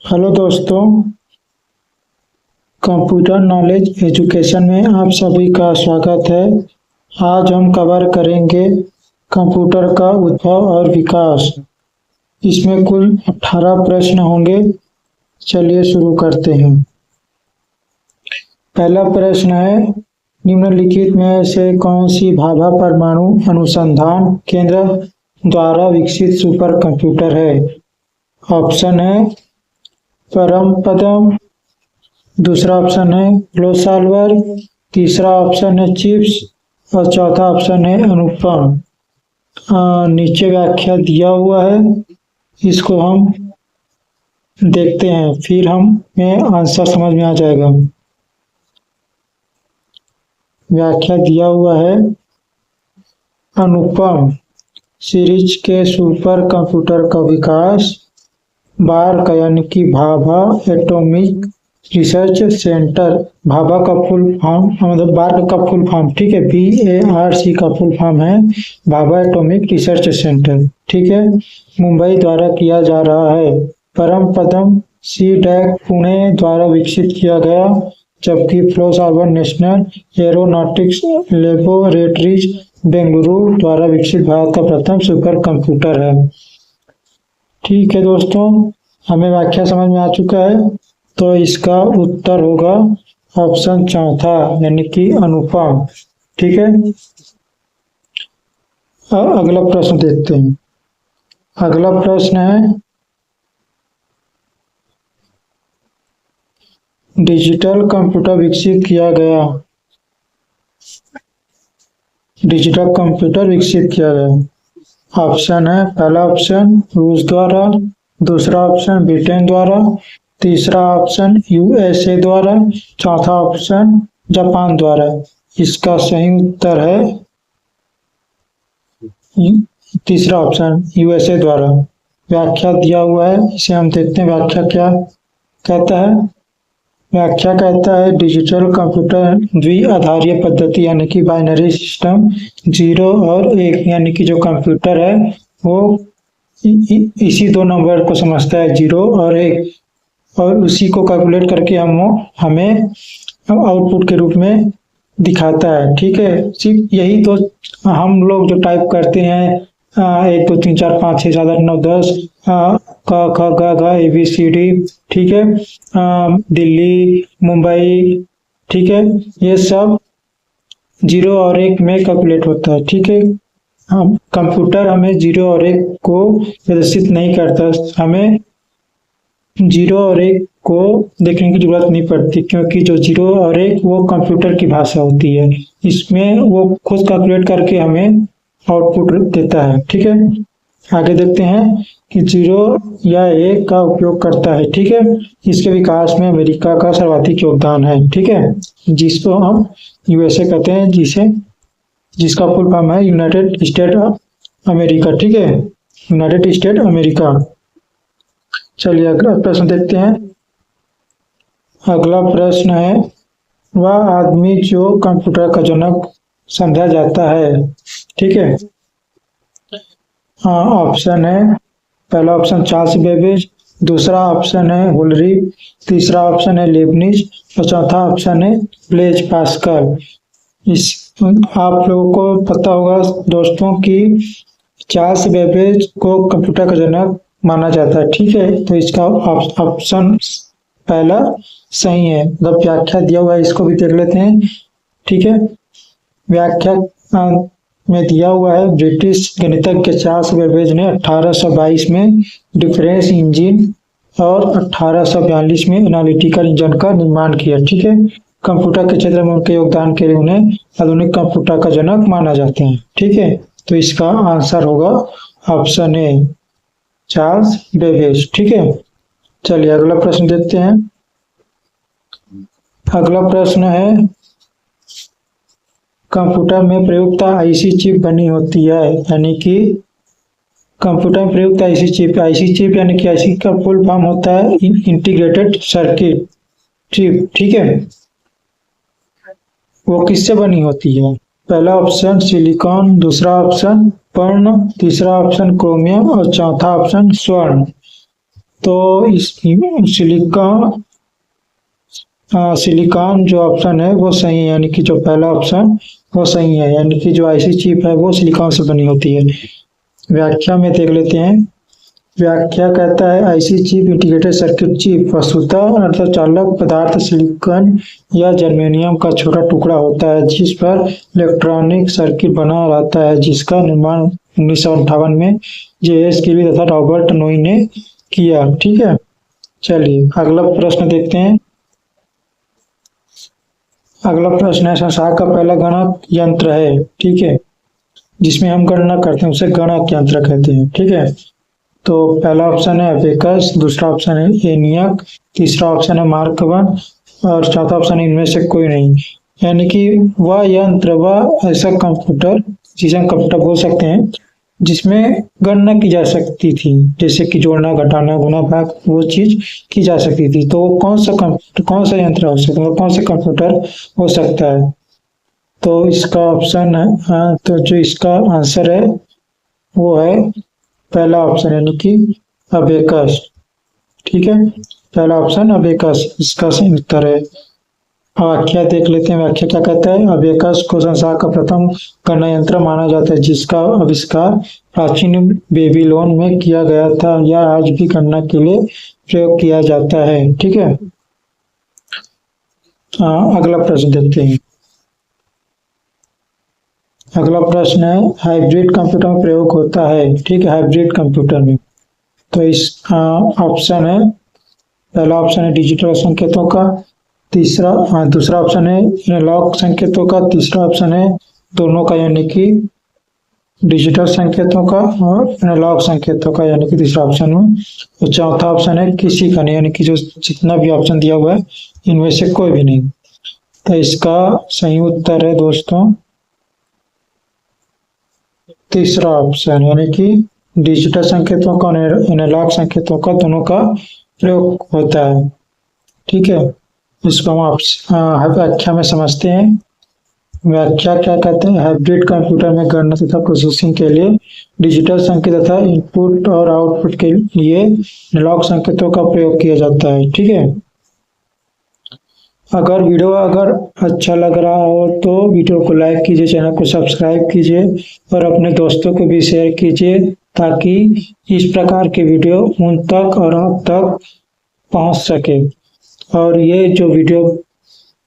Hello दोस्तों, computer knowledge education में आप सभी का स्वागत है। आज हम कवर करेंगे कंप्यूटर का उद्भव और विकास। इसमें कुल 18 प्रश्न होंगे। चलिए शुरू करते हैं। पहला प्रश्न है, निम्नलिखित में से कौन सी भाभा परमाणु अनुसंधान केंद्र द्वारा विकसित सुपर कंप्यूटर है? ऑप्शन है परमपदम, दूसरा ऑप्शन है फ्लो सॉल्वर, तीसरा ऑप्शन है चिप्स और चौथा ऑप्शन है अनुपम। नीचे व्याख्या दिया हुआ है, इसको हम देखते हैं, फिर हमें आंसर समझ में आ जाएगा। व्याख्या दिया हुआ है, अनुपम सीरीज के सुपर कंप्यूटर का विकास बार्क यानी कि Bhabha atomic research centre, Bhabha का फुल फॉर्म मतलब बार्क का फुल फॉर्म, ठीक है, BARC का फुल फॉर्म है भाभा एटॉमिक रिसर्च सेंटर, ठीक है, मुंबई द्वारा किया जा रहा है। परम पदम CDAC पुणे द्वारा विकसित किया गया, जबकि flow solver national aeronautics laboratories Bengaluru द्वारा विकसित भारत का प्रथम सुपर कंप्यूटर है। ठीक है दोस्तों, हमें व्याख्या समझ में आ चुका है, तो इसका उत्तर होगा ऑप्शन चौथा यानी कि अनुपम, ठीक है। अगला प्रश्न देखते हैं। अगला प्रश्न है, डिजिटल कंप्यूटर विकसित किया गया। डिजिटल कंप्यूटर विकसित किया गया। ऑप्शन है, पहला ऑप्शन रूस द्वारा, दूसरा ऑप्शन ब्रिटेन द्वारा, तीसरा ऑप्शन USA द्वारा, चौथा ऑप्शन जापान द्वारा। इसका सही उत्तर है तीसरा ऑप्शन USA द्वारा। व्याख्या दिया हुआ है, इसे हम देखते हैं व्याख्या क्या कहता है। व्याख्या कहता है, डिजिटल कंप्यूटर द्विआधारीय पद्धति यानी कि बाइनरी सिस्टम 0 और 1 यानी कि जो कंप्यूटर है वो इसी दो नंबर को समझता है, 0 और 1, और उसी को कैलकुलेट करके हमें आउटपुट के रूप में दिखाता है, ठीक है। सिर्फ यही तो हम लोग जो टाइप करते हैं 1 2 3 4 5 6 7 8 9 10 क ख ग घ ABCD, ठीक है, दिल्ली मुंबई, ठीक है, ये सब 0 और 1 में कैलकुलेट होता है, ठीक है। हम कंप्यूटर हमें 0 और 1 को प्रदर्शित नहीं करता, हमें 0 और 1 को देखने की जरूरत नहीं पड़ती, क्योंकि जो 0 और 1 वो कंप्यूटर की भाषा होती है, इसमें वो खुद कैलकुलेट करके हमें आउटपुट देता है, ठीक है। आगे देखते हैं कि 0 या 1 का उपयोग करता है, ठीक है। इसके विकास में अमेरिका का सर्वाधिक योगदान है, ठीक है, जिसको हम USA कहते हैं, जिसका फुल फॉर्म है यूनाइटेड स्टेट अमेरिका, ठीक है, यूनाइटेड स्टेट अमेरिका। चलिए अगला प्रश्न देखते हैं। अगला प्रश्न है, वह आदमी जो कंप्यूटर का जनक समझा जाता है, ठीक है। ऑप्शन है, पहला ऑप्शन चार्ल्स बेबेज, दूसरा ऑप्शन है हुलरी, तीसरा ऑप्शन है लेबनिज और चौथा ऑप्शन है ब्लेज पास्कल। इस आप लोगों को पता होगा दोस्तों कि चार्ल्स बेबेज को कंप्यूटर का जनक माना जाता है, ठीक है, तो इसका ऑप्शन पहला सही है। मतलब व्याख्या दिया हुआ है, इसको भी देख लेते हैं, ठीक है। व्याख्या में दिया हुआ है, ब्रिटिश गणितज्ञ चार्ल्स बेबेज ने 1822 में डिफरेंस इंजन और 1842 में एनालिटिकल इंजन का निर्माण किया, ठीक है। कंप्यूटर के क्षेत्र में उनके योगदान के लिए उन्हें आधुनिक कंप्यूटर का जनक माना जाते हैं, ठीक है। तो इसका आंसर होगा ऑप्शन ए, चार्ल्स बेबेज, ठीक है। चलिए अगला प्रश्न देखते हैं। अगला प्रश्न है, कंप्यूटर में प्रयुक्त IC चिप बनी होती है, यानी कि कंप्यूटर में प्रयुक्त IC चिप यानी कि IC का फुल फॉर्म होता है इंटीग्रेटेड सर्किट चिप, ठीक है। वो किससे बनी होती है? पहला ऑप्शन सिलिकॉन, दूसरा ऑप्शन पर्ण, तीसरा ऑप्शन क्रोमियम और चौथा ऑप्शन स्वर्ण। तो इस सिलिकॉन जो ऑप्शन है वो सही है, यानी कि जो पहला ऑप्शन वो सही है, यानी कि जो आईसी चिप है वो सिलिकॉन से बनी होती है। व्याख्या में देख लेते हैं। व्याख्या कहता है IC chip integrated circuit chip वस्तुतः अर्धचालक पदार्थ सिलिकॉन या जर्मेनियम का छोटा टुकड़ा होता है जिस पर इलेक्ट्रॉनिक सर्किट बना रहता है, जिसका निर्माण 1958 में जेएस गिली तथा रॉबर्ट नोई ने किया। ठीक है, चलिए अगला प्रश्न देखते हैं। अगला प्रश्न है, संसार का पहला गणक यंत्र है, ठीक है, जिसमें हम गणना करते हैं उसे गणक यंत्र कहते हैं। ठीक है, तो पहला ऑप्शन है अबेकस, दूसरा ऑप्शन है एनियक, तीसरा ऑप्शन है मार्क वन और चौथा ऑप्शन है इनमें से कोई नहीं। यानी कि वह यंत्र, वह ऐसा कंप्यूटर जिसे हम कंप्यूटर बोल सकते हैं जिसमें गणना की जा सकती थी, जैसे कि जोड़ना, घटाना, गुना, भाग, वो चीज की जा सकती थी। तो वो कौन सा यंत्र हो सकता है, कौन सा कंप्यूटर हो सकता है? तो इसका ऑप्शन है, हाँ, तो जो इसका आंसर है वो है पहला ऑप्शन, यानी कि अबेकस। ठीक है, पहला ऑप्शन अबेकस इसका सही उत्तर है। व्याख्या देख लेते हैं। व्याख्या क्या कहता है? अबेकस को संसार का प्रथम गणना यंत्र माना जाता है, जिसका आविष्कार प्राचीन बेबीलोन में किया गया था या आज भी गणना के लिए प्रयोग किया जाता है। ठीक है, अगला प्रश्न देखते हैं। अगला प्रश्न है, हाइब्रिड कंप्यूटर में प्रयोग होता है। ठीक है, हाइब्रिड कंप्यूटर में तो इस ऑप्शन है, पहला ऑप्शन है डिजिटल संकेतों का, दूसरा ऑप्शन है एनालॉग संकेतों का, तीसरा ऑप्शन है दोनों का यानी कि डिजिटल संकेतों का और एनालॉग संकेतों का यानी कि तीसरा ऑप्शन है, और चौथा ऑप्शन है किसी का नहीं, यानी कि जो जितना भी ऑप्शन दिया हुआ है इनमें से कोई भी नहीं। तो इसका सही उत्तर है दोस्तों तीसरा ऑप्शन, यानी कि डिजिटल संकेतों का और एनालॉग संकेतों का दोनों का प्रयोग होता है। ठीक है, इसको हम व्याख्या में समझते हैं। व्याख्या क्या कहते हैं? हाइब्रिड कंप्यूटर में गणना तथा प्रोसेसिंग के लिए डिजिटल संकेत तथा इनपुट और आउटपुट के लिए एनालॉग संकेतों का प्रयोग किया जाता है। ठीक है, अगर वीडियो अच्छा लग रहा हो तो वीडियो को लाइक कीजिए, चैनल को सब्सक्राइब कीजिए और अपने दोस्तों को भी शेयर कीजिए, ताकि इस प्रकार के वीडियो उन तक और आप तक पहुंच सके। और ये जो वीडियो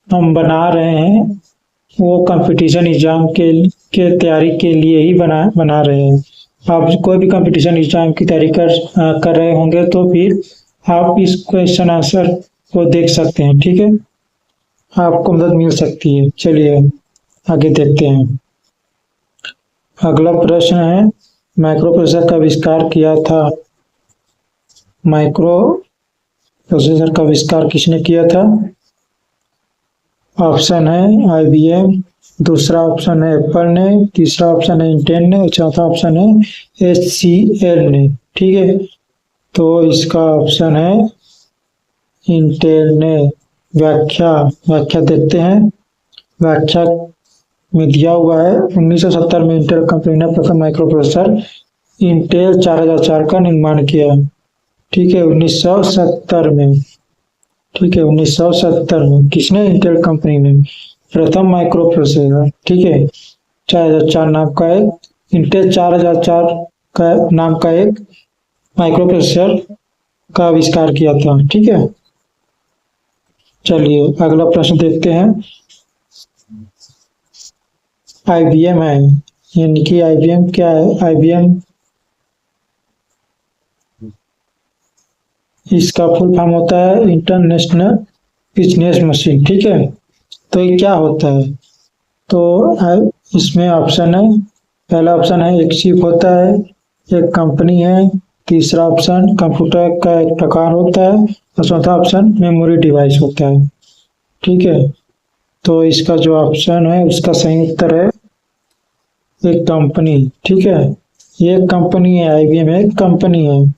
हम बना रहे हैं वो कंपटीशन एग्जाम के तैयारी के लिए ही बना रहे हैं। आप कोई भी कंपटीशन एग्जाम की तैयारी कर रहे होंगे तो फिर आप इस क्वेश्चन आंसर को देख सकते हैं। ठीक है, आपको मदद मिल सकती है। चलिए आगे देखते हैं। अगला प्रश्न है, माइक्रो प्रोसेसर का आविष्कार किया था। माइक्रो प्रोसेसर का आविष्कार किसने किया था? ऑप्शन है आईबीएम, दूसरा ऑप्शन है एप्पल ने, तीसरा ऑप्शन है इंटेल ने और चौथा ऑप्शन है एचसीएल ने। ठीक है, तो इसका ऑप्शन है इंटेल ने। व्याख्या देखते हैं। व्याख्या में दिया हुआ है 1970 में इंटेल कंपनी ने प्रथम माइक्रो प्रोसेसर इंटेल 4004 का निर्माण किया। ठीक है, 1970 में। ठीक है, 1970 में किसने? इंटेल कंपनी ने प्रथम माइक्रो प्रोसेसर, ठीक है, 4004 नाम का एक इंटेल 4004 का नाम का एक माइक्रो प्रोसेसर का आविष्कार किया था। ठीक है, चलिए अगला प्रश्न देखते हैं। आईबीएम है, यानी कि आईबीएम क्या है? आईबीएम इसका फुल फॉर्म होता है इंटरनेशनल बिजनेस मशीन। ठीक है, तो ये क्या होता है? तो इसमें ऑप्शन है, पहला ऑप्शन है एक चिप होता है, एक कंपनी है, तीसरा ऑप्शन कंप्यूटर का एक प्रकार होता है और चौथा ऑप्शन मेमोरी डिवाइस होता है। ठीक है, तो इसका जो ऑप्शन है उसका सही उत्तर है एक कंपनी। ठीक है, ये एक कंपनी है, आईबीएम एक कंपनी है।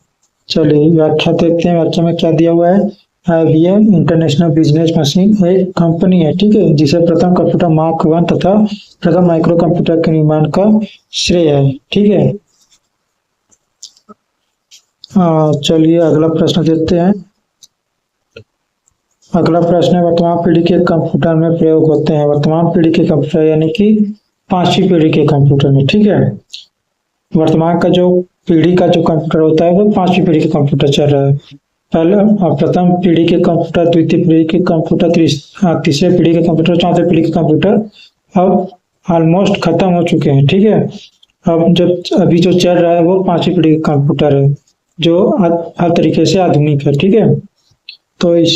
चलिए व्याख्या देखते हैं। व्याख्या में क्या दिया हुआ है? आईबीएम इंटरनेशनल बिजनेस मशीन एक कंपनी है, ठीक है, जिसे प्रथम कंप्यूटर मार्क वन तथा प्रथम माइक्रो कंप्यूटर के निर्माण का श्रेय है। ठीक है, चलिए अगला प्रश्न देखते हैं। अगला प्रश्न है, वर्तमान पीढ़ी के कंप्यूटर में प्रयोग होते हैं। वर्तमान पीढ़ी के कंप्यूटर यानी कि 5वीं पीढ़ी के कंप्यूटर में, ठीक है। वर्तमान का जो पीढ़ी का जो कंप्यूटर होता है वो 5वीं पीढ़ी का कंप्यूटर चल रहा है। प्रथम पीढ़ी के कंप्यूटर, द्वितीय पीढ़ी के कंप्यूटर, तीसरे पीढ़ी के कंप्यूटर, चौथे पीढ़ी के कंप्यूटर अब ऑलमोस्ट खत्म हो चुके हैं, ठीक है। अब जब अभी जो चल रहा है वो 5वीं पीढ़ी का कंप्यूटर है जो हर तरीके से आधुनिक है, ठीक है। तो इस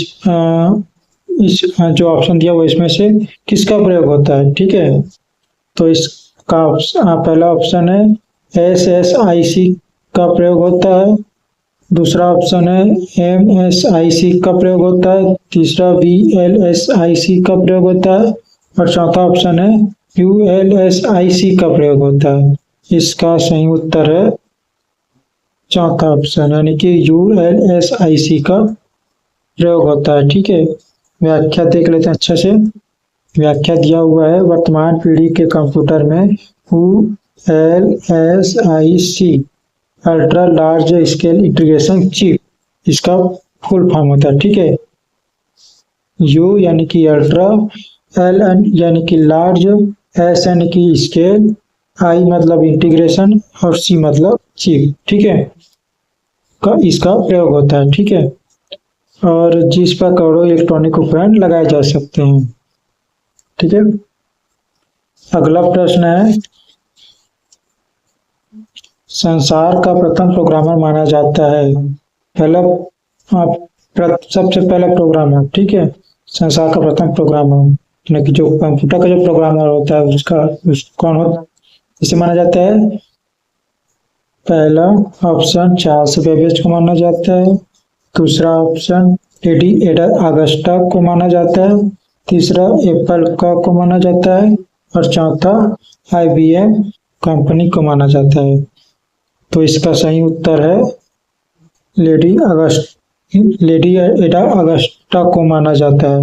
जो ऑप्शन दिया वो इसमें से किसका प्रयोग होता है, ठीक है। तो इसका पहला ऑप्शन है SSIC का प्रयोग होता है, दूसरा ऑप्शन है MSIC का प्रयोग होता है, तीसरा VLSIC का प्रयोग होता है और चौथा ऑप्शन है ULSIC का प्रयोग होता है। इसका सही उत्तर है चौथा ऑप्शन यानी कि ULSIC का प्रयोग होता है, ठीक है। व्याख्या देख लेते हैं अच्छे से। व्याख्या दिया हुआ है, वर्तमान पीढ़ी के कंप्यूटर में ULSIC ultra large scale integration chip, इसका फुल फॉर्म होता है, ठीक है। U यानी कि अल्ट्रा, L यानी कि लार्ज, S यानी कि स्केल, I मतलब इंटीग्रेशन और C मतलब चिप, ठीक है, का इसका प्रयोग होता है, ठीक है। और जिस पर करोड़ों इलेक्ट्रॉनिक उपकरण लगाए जा सकते हैं, ठीक है। अगला प्रश्न है, संसार का प्रथम प्रोग्रामर माना जाता है। सबसे पहला प्रोग्रामर, ठीक है, संसार का प्रथम प्रोग्रामर यानी कि जो कंप्यूटर का जो प्रोग्रामर होता है कौन होता है, इसे माना जाता है। पहला ऑप्शन चार्ल्स बेबेज को माना जाता है, दूसरा ऑप्शन लेडी एडा अगस्टा को माना जाता है, तीसरा एप्पल को माना जाता है और चौथा IBM कंपनी को माना जाता है। तो इसका सही उत्तर है लेडी एडा अगस्टा को माना जाता है।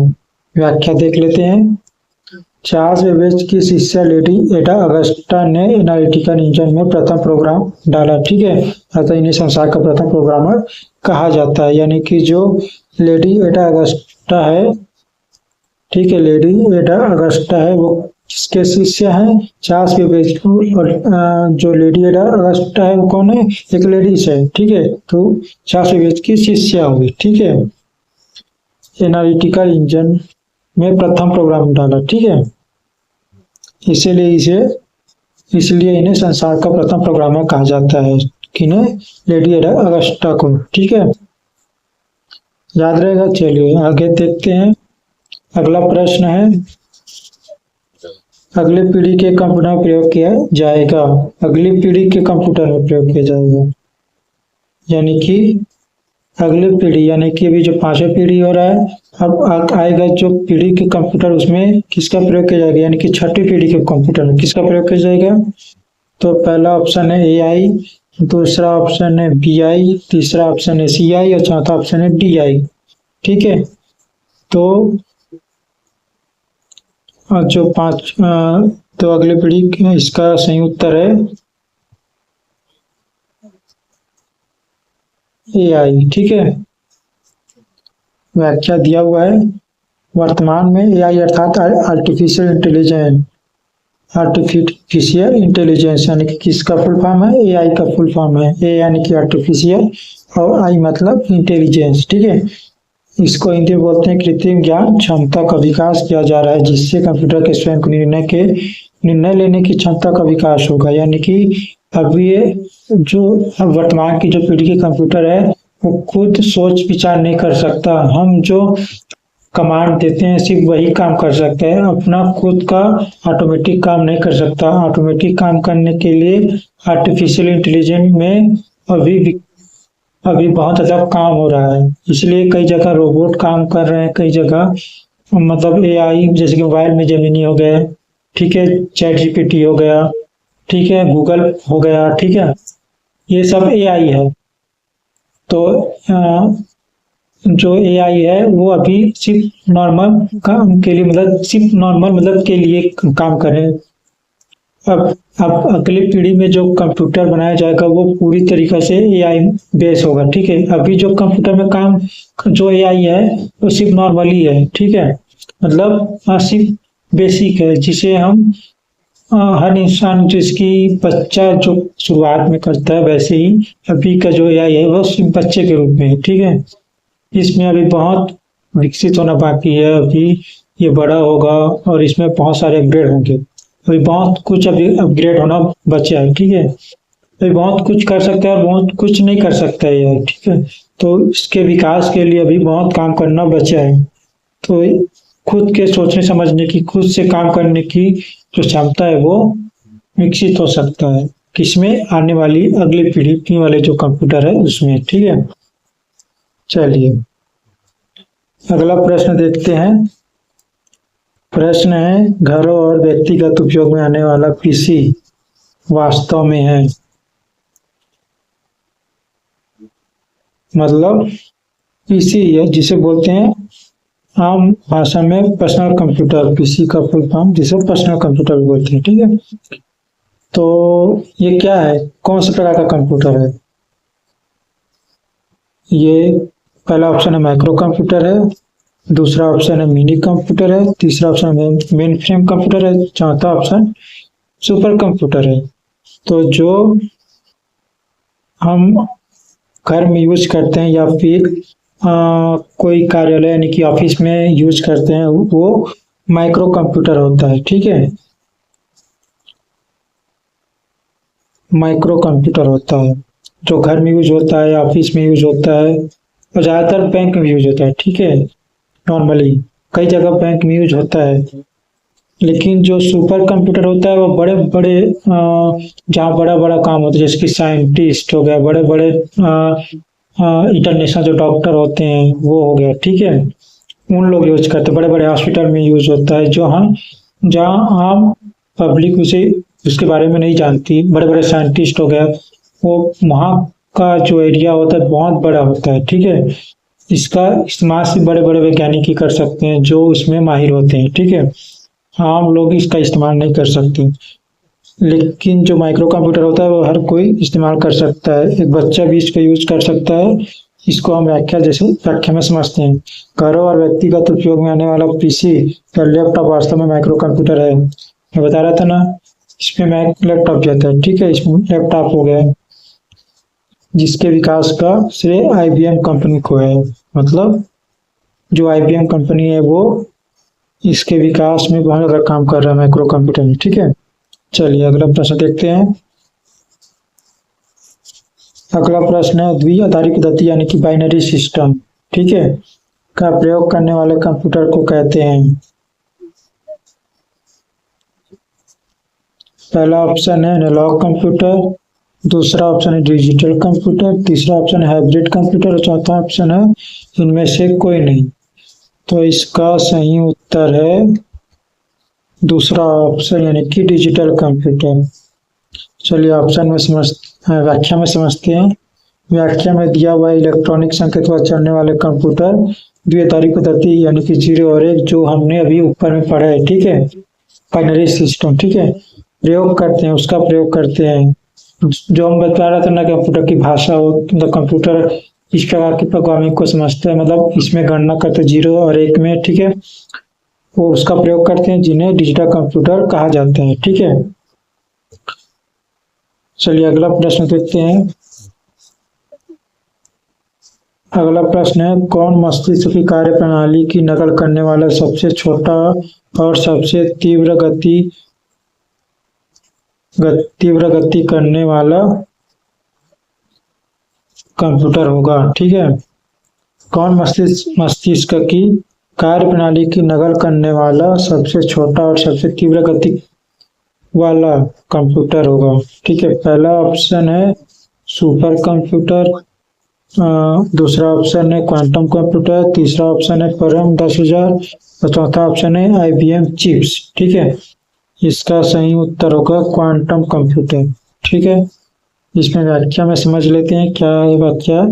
व्याख्या देख लेते हैं। चार्ल्स बेबेज की शिष्या लेडी एडा अगस्टा ने एनालिटिकल इंजन में प्रथम प्रोग्राम डाला, ठीक है। अतः इन्हें संसार का प्रथम प्रोग्रामर कहा जाता है, यानी कि जो लेडी एडा अगस्टा है, ठीक है, लेडी एडा अगस्टा है वो किसके शिष्य हैं, चार्ल्स बेबेज को। और जो लेडी एडा अगस्टा है वो कौन है, एक लेडीज है, ठीक है। तो चार्ल्स बेबेज की शिष्या हुई, ठीक है। एनालिटिकल इंजन में प्रथम प्रोग्राम डाला, ठीक है, इसलिए इन्हें संसार का प्रथम प्रोग्रामर कहा जाता है, किन्हें, लेडी एडा अगस्टा को, ठीक है, याद रहेगा। चलिए आगे देखते हैं। अगला प्रश्न है, अगली पीढ़ी के कंप्यूटर में प्रयोग किया जाएगा। अगली पीढ़ी के कंप्यूटर में प्रयोग किया जाएगा यानी कि अगली पीढ़ी यानी कि अभी जो 5वीं पीढ़ी हो रहा है, अब आएगा जो पीढ़ी के कंप्यूटर, उसमें किसका प्रयोग किया जाएगा, यानी कि 6वीं पीढ़ी के कंप्यूटर में किसका प्रयोग किया जाएगा। तो पहला ऑप्शन है AI, दूसरा ऑप्शन है BI, तीसरा ऑप्शन है CI और चौथा ऑप्शन है DI, ठीक है। तो जो तो अगली पीढ़ी इसका सही उत्तर है AI, ठीक है। व्याख्या दिया हुआ है, वर्तमान में AI अर्थात आर्टिफिशियल इंटेलिजेंस यानी कि किसका फुल फॉर्म है, AI का फुल फॉर्म है। A यानी कि आर्टिफिशियल और I मतलब इंटेलिजेंस, ठीक है। इसको हिंदी में बोलते हैं कृत्रिम ज्ञान क्षमता का विकास किया जा रहा है, जिससे कंप्यूटर के स्वयं को निर्णय लेने की क्षमता का विकास होगा। यानी कि अब वर्तमान की जो पीढ़ी के कंप्यूटर है वो खुद सोच विचार नहीं कर सकता। हम जो कमांड देते हैं सिर्फ वही काम कर सकते हैं, अपना खुद का ऑटोमेटिक काम नहीं कर सकता। ऑटोमेटिक काम करने के लिए आर्टिफिशियल इंटेलिजेंस में अभी बहुत ज़्यादा काम हो रहा है, इसलिए कई जगह रोबोट काम कर रहे हैं, कई जगह मतलब AI जैसे कि मोबाइल में जेमिनी हो गया, ठीक है, ChatGPT हो गया, ठीक है, गूगल हो गया, ठीक है, ये सब AI है। तो जो AI है वो अभी सिर्फ नॉर्मल काम के लिए मतलब के लिए काम कर रहे हैं। अब अब अगली पीढ़ी में जो कंप्यूटर बनाया जाएगा वो पूरी तरीके से एआई बेस होगा, ठीक है। अभी जो कंप्यूटर में काम जो एआई है वो सिर्फ नॉर्मली है, ठीक है, मतलब सिर्फ बेसिक है, जिसे हम हर इंसान जिसकी बच्चा जो शुरुआत में करता है वैसे ही अभी का जो एआई है वो सिर्फ बच्चे के रूप में है, ठीक है। इसमें अभी बहुत विकसित होना बाकी है, अभी ये बड़ा होगा और इसमें बहुत सारे अपग्रेड होंगे। अभी बहुत कुछ अभी अपग्रेड होना बचा है, ठीक है। अभी बहुत कुछ कर सकता है और बहुत कुछ नहीं कर सकता है यार, ठीक है। तो इसके विकास के लिए अभी बहुत काम करना बचा है। तो खुद के सोचने समझने की, खुद से काम करने की जो क्षमता है वो विकसित हो सकता है किसमें, आने वाली अगली पीढ़ी वाले जो कंप्यूटर है उसमें, ठीक है। चलिए अगला प्रश्न देखते हैं। प्रश्न है, घरों और व्यक्तिगत उपयोग में आने वाला पीसी वास्तव में है, मतलब पीसी है जिसे बोलते हैं आम भाषा में पर्सनल कंप्यूटर, पीसी का फुल फॉर्म जिसे पर्सनल कंप्यूटर बोलते हैं, ठीक है। तो ये क्या है, कौन से प्रकार का कंप्यूटर है? ये पहला ऑप्शन है माइक्रो कंप्यूटर है, दूसरा ऑप्शन है मिनी कंप्यूटर है, तीसरा ऑप्शन है मेन फ्रेम कंप्यूटर है, चौथा ऑप्शन सुपर कंप्यूटर है। तो जो हम घर में यूज करते हैं या फिर कोई कार्यालय यानी कि ऑफिस में यूज करते हैं वो माइक्रो कंप्यूटर होता है, ठीक है। माइक्रो कंप्यूटर होता है जो घर में यूज होता है, ऑफिस में यूज होता है और ज़्यादातर बैंक में यूज होता है, ठीक है। नॉर्मली कई जगह बैंक में यूज होता है, लेकिन जो सुपर कंप्यूटर होता है वो बड़े बड़े जहाँ बड़ा बड़ा काम होता है, जैसे कि साइंटिस्ट हो गया, बड़े बड़े इंटरनेशनल जो डॉक्टर होते हैं वो हो गया, ठीक है, उन लोग यूज करते हैं। बड़े बड़े हॉस्पिटल में यूज होता है, जो हम जहाँ आम पब्लिक उसे उसके बारे में नहीं जानती, बड़े बड़े साइंटिस्ट हो गया, वो वहाँ का जो एरिया होता है बहुत बड़ा होता है, ठीक है। इसका इस्तेमाल सिर्फ बड़े बड़े वैज्ञानिक ही कर सकते हैं जो उसमें माहिर होते हैं, ठीक है। आम लोग इसका इस्तेमाल नहीं कर सकते। लेकिन जो माइक्रो कंप्यूटर होता है वो हर कोई इस्तेमाल कर सकता है, एक बच्चा भी इसको यूज कर सकता है। इसको हम व्याख्या में समझते हैं। घरों और व्यक्तिगत उपयोग में आने वाला पीसी या लैपटॉप वास्तव में माइक्रो कंप्यूटर है। मैं बता रहा था ना, इसमें मैक लैपटॉप जाता है, ठीक है, इसमें लैपटॉप हो गया, जिसके विकास का श्रेय आईबीएम कंपनी को है। मतलब जो आईबीएम कंपनी है वो इसके विकास में बहुत ज़्यादा काम कर रहा है माइक्रो कंप्यूटर में, ठीक है। चलिए अगला प्रश्न देखते हैं। अगला प्रश्न है द्विआधारी पद्धति यानी कि बाइनरी सिस्टम, ठीक है, का प्रयोग करने वाले कंप्यूटर को कहते हैं। पहला ऑप्शन है एनालॉग कंप्यूटर, दूसरा ऑप्शन है डिजिटल कंप्यूटर, तीसरा ऑप्शन है हाइब्रिड कंप्यूटर और चौथा ऑप्शन है इनमें से कोई नहीं। तो इसका सही उत्तर है दूसरा ऑप्शन यानी कि डिजिटल कंप्यूटर। चलिए ऑप्शन में व्याख्या में समझते हैं। व्याख्या में दिया हुआ इलेक्ट्रॉनिक संकेत पर चलने वाले कंप्यूटर द्विआधारी पद्धति यानी कि 0 और 1 जो हमने अभी ऊपर में पढ़ा है, ठीक है, बाइनरी सिस्टम, ठीक है, प्रयोग करते हैं, उसका प्रयोग करते हैं। जो हम बता रहे थे ना कंप्यूटर की भाषा हो, मतलब कंप्यूटर इस प्रकार की प्रोग्रामिंग को समझते हैं, मतलब इसमें गणना करते 0 और 1 में, ठीक है, वो उसका प्रयोग करते हैं जिन्हें डिजिटल कंप्यूटर कहा जाता है, ठीक है। चलिए अगला प्रश्न देखते हैं। अगला प्रश्न है कौन मस्तिष्क की कार्य प्रणाली की नकल करने वाला सबसे छोटा और सबसे तीव्र गति करने वाला कंप्यूटर होगा, ठीक है। कौन मस्तिष्क की कार्य प्रणाली की नकल करने वाला सबसे छोटा और सबसे तीव्र गति वाला कंप्यूटर होगा, ठीक है। पहला ऑप्शन है सुपर कंप्यूटर, दूसरा ऑप्शन है क्वांटम कंप्यूटर, तीसरा ऑप्शन है परम 10,000 और चौथा ऑप्शन है आईबीएम चिप्स, ठीक है। इसका सही उत्तर होगा क्वांटम कंप्यूटर, ठीक है। इसमें व्याख्या में समझ लेते हैं क्या है व्याख्या।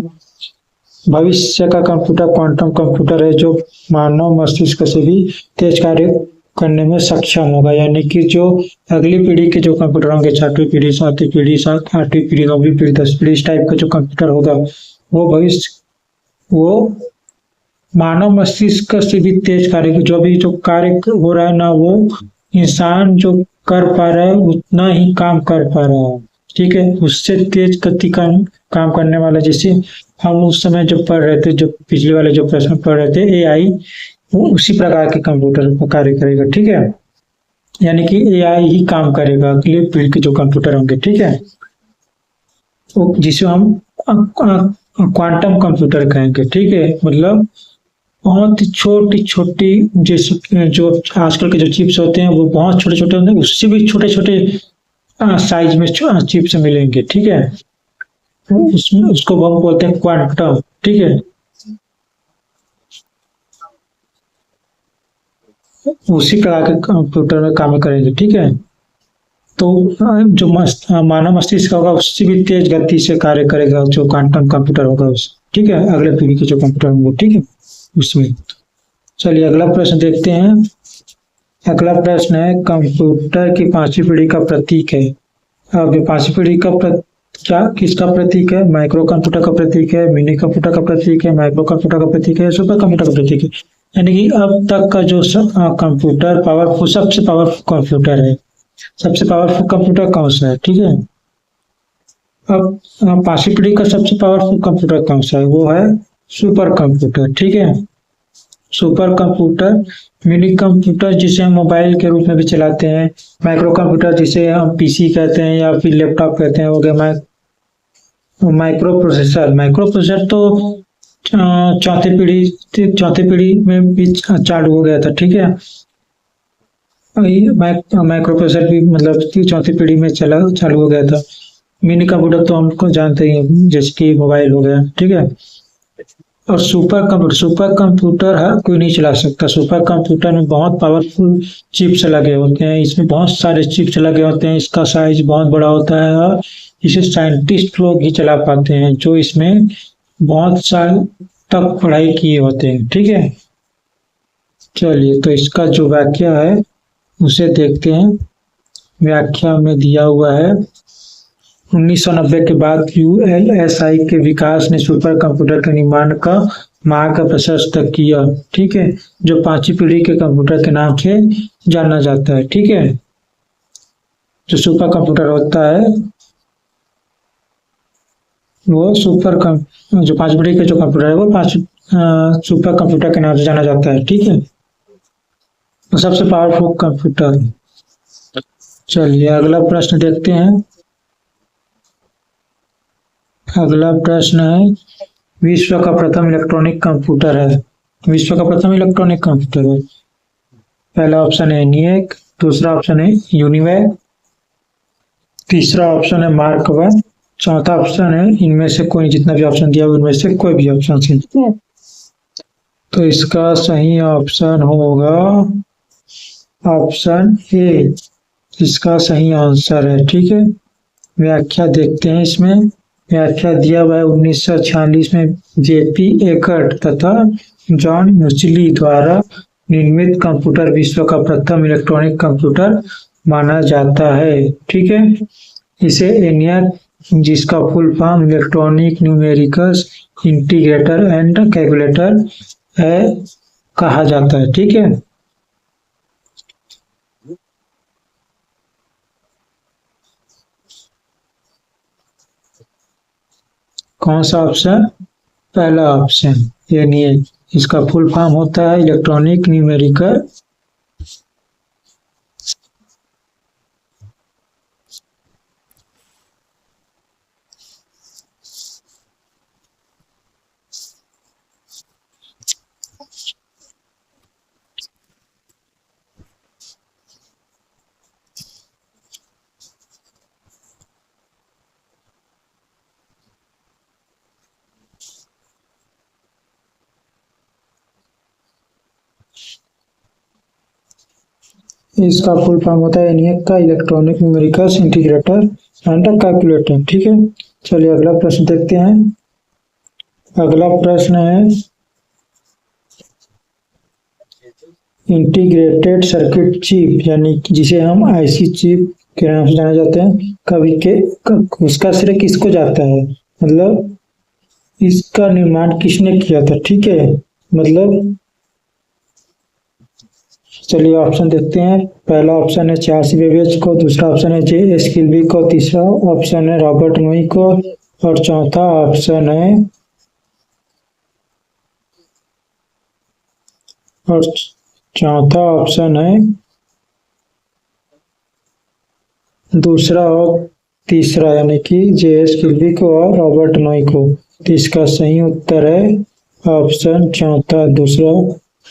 भविष्य का कंप्यूटर क्वांटम कंप्यूटर है जो मानव मस्तिष्क से भी तेज कार्य करने में सक्षम होगा, यानी कि जो अगली पीढ़ी के जो कंप्यूटर होंगे, छठी पीढ़ी, सातवीं पीढ़ी, सात आठवीं पीढ़ी, नौवीं पीढ़ी, 10वीं पीढ़ी, इस टाइप का जो कंप्यूटर होगा, वो भविष्य वो मानव मस्तिष्क से भी तेज कार्य, जो भी जो कार्य हो रहा है ना, वो इंसान जो कर पा रहा है उतना ही काम कर पा रहा है। ठीक है, उससे तेज गति का काम करने वाला, जैसे हम उस समय जब पढ़ रहे थे, जब पिछले वाले जो प्रश्न पढ़ रहे थे, एआई, वो उसी प्रकार के कंप्यूटर पर कार्य करेगा। ठीक है, यानी कि एआई ही काम करेगा अगले पीढ़ी के जो कंप्यूटर होंगे। ठीक है, तो जिसे हम क्वांटम कंप्यूटर कहेंगे। ठीक है, मतलब बहुत ही छोटी छोटी, जैसे जो आजकल के जो चिप्स होते हैं वो बहुत छोटे छोटे होते हैं, उससे भी छोटे छोटे साइज में चिप्स मिलेंगे। ठीक है, तो उसमें उसको हम बोलते हैं क्वांटम। ठीक है, उसी प्रकार के कंप्यूटर में काम करेंगे। ठीक है, तो जो मानव मस्तिष्क होगा उससे भी तेज गति से कार्य करेगा जो क्वांटम कंप्यूटर होगा उस। ठीक है, अगले पीढ़ी के जो कंप्यूटर होंगे। ठीक है, उसमें। चलिए अगला प्रश्न देखते हैं। अगला प्रश्न है, कंप्यूटर की पांचवी पीढ़ी का प्रतीक है। अब ये पांचवी पीढ़ी का क्या किसका प्रतीक है? माइक्रो कंप्यूटर का प्रतीक है, मिनी कंप्यूटर का प्रतीक है, माइक्रो कंप्यूटर का प्रतीक है, सुपर कंप्यूटर का प्रतीक है। यानी कि अब तक का जो कंप्यूटर पावरफुल, सबसे पावरफुल कंप्यूटर है, सबसे पावरफुल कंप्यूटर कौन सा है? ठीक है, अब पांचवी पीढ़ी का सबसे पावरफुल कंप्यूटर कौन सा है? वो है सुपर कंप्यूटर। ठीक है, सुपर कंप्यूटर, मिनी कंप्यूटर जिसे हम मोबाइल के रूप में भी चलाते हैं, माइक्रो कंप्यूटर जिसे हम पीसी कहते हैं या फिर लैपटॉप कहते हैं, हो गया माइक्रो प्रोसेसर। माइक्रो प्रोसेसर तो चौथी पीढ़ी में भी चालू हो गया था। ठीक है, माइक्रो प्रोसेसर भी मतलब कि चौथी पीढ़ी में चालू हो गया था। मिनी कंप्यूटर तो हमको जानते ही हैं, जैसे कि मोबाइल हो गया। ठीक है, और सुपर कंप्यूटर हर कोई नहीं चला सकता। सुपर कंप्यूटर में बहुत पावरफुल चिप्स लगे होते हैं, इसमें बहुत सारे चिप्स लगे होते हैं, इसका साइज बहुत बड़ा होता है और इसे साइंटिस्ट लोग ही चला पाते हैं जो इसमें बहुत साल तक पढ़ाई किए होते हैं। ठीक है, चलिए तो इसका जो व्याख्या है उसे देखते हैं। व्याख्या में दिया हुआ है, 1990 के बाद यूएलएसआई के विकास ने सुपर कंप्यूटर के निर्माण का मार्ग प्रशस्त किया। ठीक है, जो पांचवी पीढ़ी के कंप्यूटर के नाम से जाना जाता है। ठीक है, जो सुपर कंप्यूटर होता है वो जो पांचवी पीढ़ी के जो कंप्यूटर है वो सुपर कंप्यूटर के नाम से जाना जाता है। ठीक है, तो सबसे पावरफुल कंप्यूटर। चलिए अगला प्रश्न देखते हैं। अगला प्रश्न है, विश्व का प्रथम इलेक्ट्रॉनिक कंप्यूटर है। विश्व का प्रथम इलेक्ट्रॉनिक कंप्यूटर है। पहला ऑप्शन है ENIAC, दूसरा ऑप्शन है यूनिवैक, तीसरा ऑप्शन है मार्क वन, चौथा ऑप्शन है इनमें से कोई, जितना भी ऑप्शन दिया उनमें से कोई भी ऑप्शन से। तो इसका सही ऑप्शन होगा ऑप्शन ए, इसका सही आंसर है। ठीक है, व्याख्या देखते हैं। इसमें व्याख्या दिया हुआ है, 1946 में जेपी एकर्ट तथा जॉन मुचली द्वारा निर्मित कंप्यूटर विश्व का प्रथम इलेक्ट्रॉनिक कंप्यूटर माना जाता है। ठीक है, इसे ENIAC, जिसका full form electronic numerical integrator and calculator है, कहा जाता है। ठीक है, कौन सा ऑप्शन? पहला ऑप्शन ENIAC, इसका फुल फॉर्म होता है इलेक्ट्रॉनिक न्यूमेरिकल। इसका फुल फॉर्म होता है ENIAC का electronic numerical integrator and calculator. ठीक है, चलिए अगला प्रश्न देखते हैं। अगला प्रश्न है, इंटीग्रेटेड सर्किट चिप, यानी कि जिसे हम आईसी चिप के नाम से जाना जाते हैं, उसका श्रेय किसको जाता है, मतलब इसका निर्माण किसने किया था। ठीक है, मतलब चलिए ऑप्शन देखते हैं। पहला ऑप्शन है चार्ल्स बेबेज को, दूसरा ऑप्शन है जे.एस. किल्बी को, तीसरा ऑप्शन है रॉबर्ट नोई को और चौथा ऑप्शन है दूसरा और तीसरा, यानी कि जे.एस. किल्बी को और रॉबर्ट नोई को। तो इसका सही उत्तर है ऑप्शन चौथा, दूसरा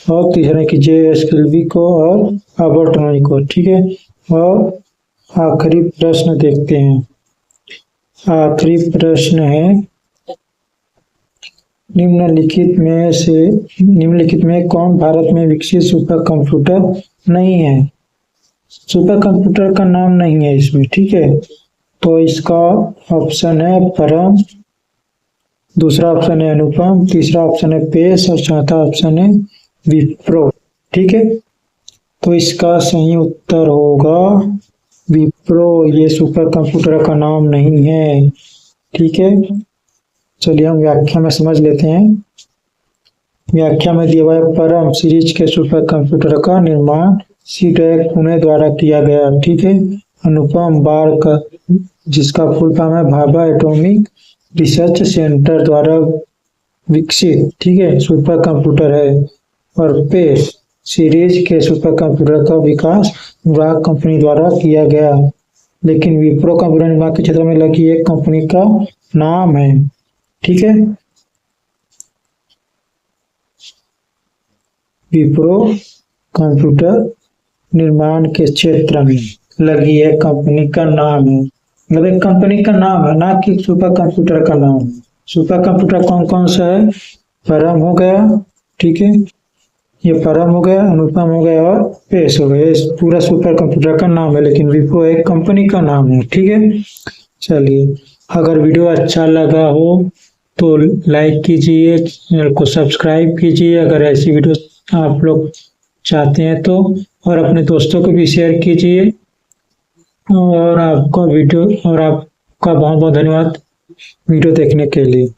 और तीसरा कि जे.एस. किल्बी को और रॉबर्ट नोई को। ठीक है, और आखिरी प्रश्न देखते हैं। आखिरी प्रश्न है, निम्नलिखित में कौन भारत में विकसित सुपर कंप्यूटर नहीं है। सुपर कंप्यूटर का नाम नहीं है इसमें। ठीक है, तो इसका ऑप्शन है परम, दूसरा ऑप्शन है अनुपम, तीसरा ऑप्शन है पेश और चौथा ऑप्शन है विप्रो। ठीक है, तो इसका सही उत्तर होगा विप्रो, ये सुपर कंप्यूटर का नाम नहीं है। ठीक है, चलिए हम व्याख्या में समझ लेते हैं। व्याख्या में दिया हुआ है परम सीरीज के सुपर कंप्यूटर का निर्माण सीडेक पुणे द्वारा किया गया। ठीक है, अनुपम बार का, जिसका फुल फॉर्म है भाभा एटॉमिक रिसर्च सेंटर द्वारा विकसित, ठीक है, सुपर कंप्यूटर है। और पेश सीरीज के सुपर कंप्यूटर का विकास ब्राग कंपनी द्वारा किया गया, लेकिन विप्रो कंप्यूटर निर्माण के क्षेत्र में लगी एक कंपनी का नाम है। ठीक है, विप्रो कंप्यूटर निर्माण के क्षेत्र में लगी है कंपनी का नाम है, मतलब एक कंपनी का नाम है, ना कि सुपर कंप्यूटर का नाम है। सुपर कंप्यूटर कौन कौन सा है, परम हो गया, ठीक है, ये परम हो गया, अनुपम हो गया और पेश हो गया। इस पूरा सुपर कंप्यूटर का नाम है, लेकिन विप्रो एक कंपनी का नाम है। ठीक है, चलिए, अगर वीडियो अच्छा लगा हो तो लाइक कीजिए, चैनल को सब्सक्राइब कीजिए अगर ऐसी वीडियो आप लोग चाहते हैं तो, और अपने दोस्तों को भी शेयर कीजिए। और आपका बहुत बहुत धन्यवाद वीडियो देखने के लिए।